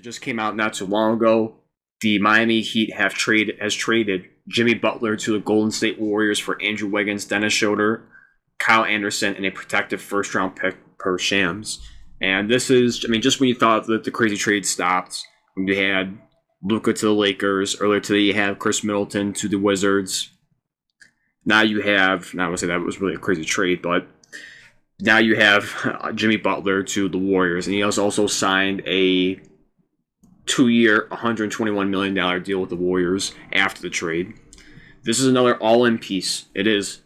just came out not too long ago. The Miami Heat has traded Jimmy Butler to the Golden State Warriors for Andrew Wiggins, Dennis Schroeder, Kyle Anderson, and a protected first-round pick per Shams. And this is, just when you thought that the crazy trade stopped, when you had Luka to the Lakers, earlier today you have Chris Middleton to the Wizards. Now you have, not going to say that was really a crazy trade, but now you have Jimmy Butler to the Warriors. And he has also signed a 2-year, $121 million deal with the Warriors after the trade. This is another all-in piece. It is.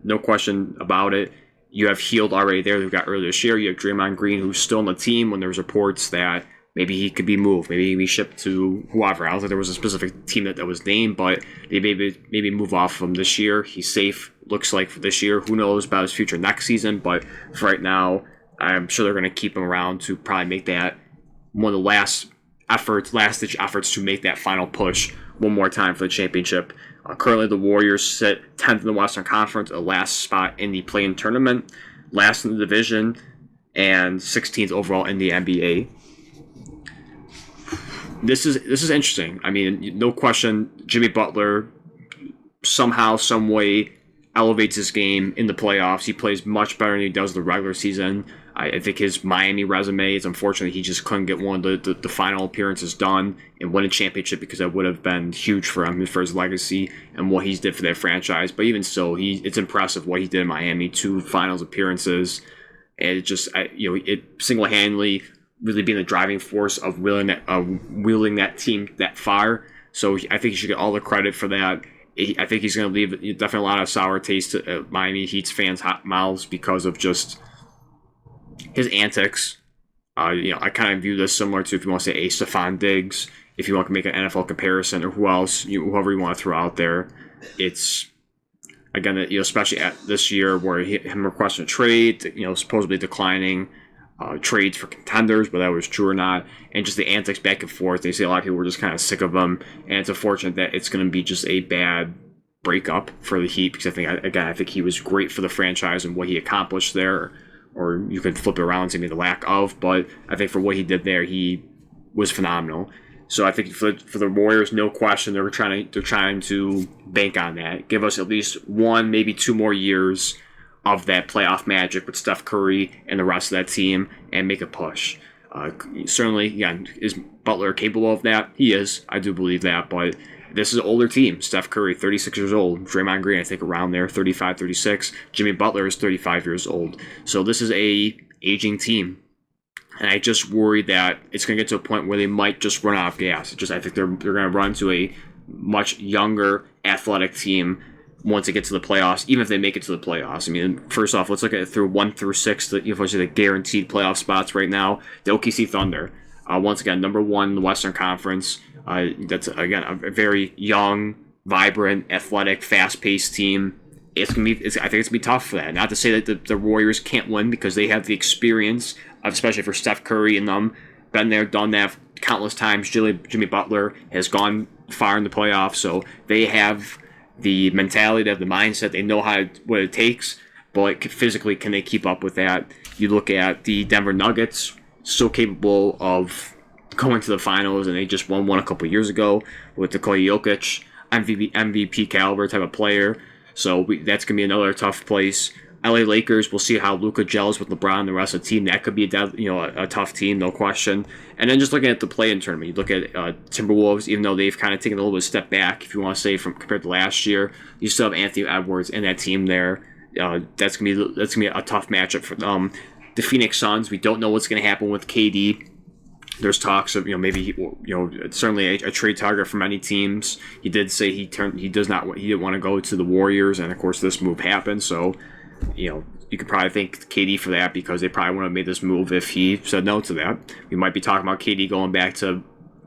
No question about it. You have Hield already there. They've got earlier this year. You have Draymond Green, who's still on the team when there's reports that maybe he could be moved. Maybe he could be shipped to whoever. I don't think there was a specific team that was named, but they maybe move off him this year. He's safe, looks like, for this year. Who knows about his future next season, but for right now, I'm sure they're going to keep him around to probably make that one of the last-ditch efforts to make that final push one more time for the championship. Currently, the Warriors sit 10th in the Western Conference, a last spot in the play-in tournament, last in the division, and 16th overall in the NBA. This is interesting. No question, Jimmy Butler somehow, some way elevates his game in the playoffs. He plays much better than he does the regular season. I think his Miami resume is unfortunate. He just couldn't get one of the final appearances done and win a championship, because that would have been huge for him, for his legacy and what he's did for that franchise. But even so, it's impressive what he did in Miami, 2 finals appearances, and it single-handedly really being the driving force of wheeling that team that far. So I think he should get all the credit for that. I think he's going to leave definitely a lot of sour taste to Miami Heat's fans' hot mouths because of just his antics. I kind of view this similar to, if you want to say, a Stephon Diggs, if you want to make an NFL comparison, or whoever you want to throw out there. It's, again, especially at this year where him requesting a trade, supposedly declining trades for contenders, whether that was true or not, and just the antics back and forth. They say a lot of people were just kind of sick of him, and it's unfortunate that it's going to be just a bad breakup for the Heat, because I think he was great for the franchise and what he accomplished there. Or you could flip it around and say maybe the lack of, but I think for what he did there, he was phenomenal. So I think for the Warriors, no question, they're trying to bank on that. Give us at least 1, maybe 2 more years of that playoff magic with Steph Curry and the rest of that team, and make a push. Certainly, again, is Butler capable of that? He is. I do believe that, but this is an older team. Steph Curry, 36 years old. Draymond Green, I think, around there, 35, 36. Jimmy Butler is 35 years old. So this is a aging team. And I just worry that it's going to get to a point where they might just run out of gas. I think they're going to run to a much younger, athletic team once it gets to the playoffs, even if they make it to the playoffs. First off, let's look at it through 1 through 6, the guaranteed playoff spots right now. The OKC Thunder, once again, number 1 in the Western Conference. That's, again, a very young, vibrant, athletic, fast-paced team. I think it's going to be tough for that. Not to say that the Warriors can't win, because they have the experience, especially for Steph Curry and them. Been there, done that countless times. Jimmy Butler has gone far in the playoffs, so they have the mentality, they have the mindset. They know what it takes, but physically, can they keep up with that? You look at the Denver Nuggets, so capable of going to the finals, and they just won one a couple years ago with Nikola Jokic, MVP caliber type of player. So that's going to be another tough place. LA Lakers, we'll see how Luka gels with LeBron and the rest of the team. That could be a tough team, no question. And then just looking at the play-in tournament, you look at Timberwolves, even though they've kind of taken a little bit of step back, if you want to say, compared to last year, you still have Anthony Edwards and that team there. That's gonna be a tough matchup for them. The Phoenix Suns, we don't know what's going to happen with KD. There's talks of maybe certainly a trade target for many teams. He did say he didn't want to go to the Warriors, and of course this move happened. So you could probably thank KD for that, because they probably wouldn't have made this move if he said no to that. We might be talking about KD going back to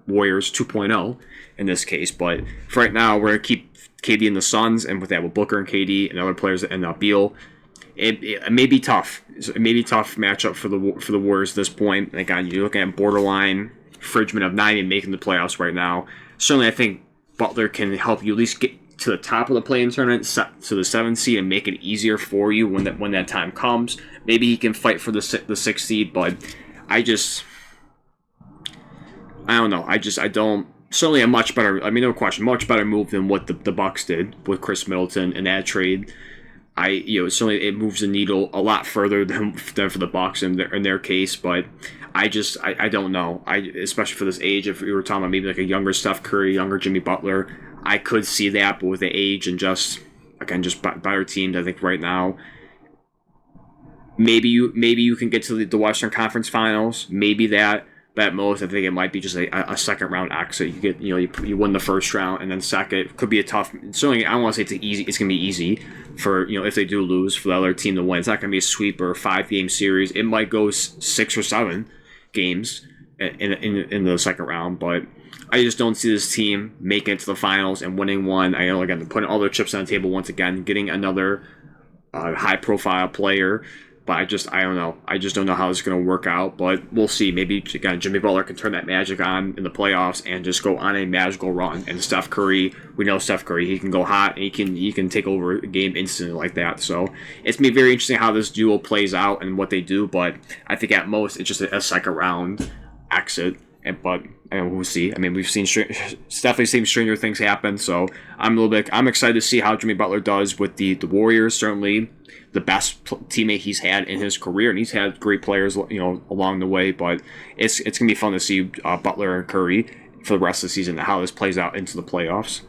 Warriors 2.0 in this case, but for right now we're gonna keep KD in the Suns, and with that, with Booker and KD and other players that end up Beal. It may be tough. It may be a tough matchup for the Warriors at this point. Again, you're looking at borderline infringement of not even making the playoffs right now. Certainly, I think Butler can help you at least get to the top of the play-in tournament, to the 7th seed, and make it easier for you when that time comes. Maybe he can fight for the 6th seed, but I don't know. I don't. Certainly a much better. I mean, no question, much better move than what the Bucks did with Chris Middleton in that trade. Certainly it moves the needle a lot further than for the Bucks in their case, but I don't know. Especially for this age, if we were talking about maybe like a younger Steph Curry, younger Jimmy Butler, I could see that, but with the age and just again just better teams, I think right now maybe you can get to the Western Conference Finals, maybe that. But at most, I think it might be just a second round exit. You get you win the first round and then second could be a tough. Certainly, I don't want to say it's gonna be easy for if they do lose for the other team to win. It's not gonna be a sweep or a 5-game series. It might go 6 or 7 games in the second round, but I just don't see this team making it to the finals and winning one. I know again putting all their chips on the table once again, getting another high profile player. But I don't know. I just don't know how this is going to work out. But we'll see. Maybe again, Jimmy Butler can turn that magic on in the playoffs and just go on a magical run. And Steph Curry, we know Steph Curry, he can go hot and he can take over a game instantly like that. So it's going to be very interesting how this duo plays out and what they do. But I think at most it's just a second round exit. But we'll see. I mean, we've definitely seen stranger things happen. So I'm excited to see how Jimmy Butler does with the Warriors. Certainly the best teammate he's had in his career, and he's had great players, along the way. But it's gonna be fun to see Butler and Curry for the rest of the season and how this plays out into the playoffs.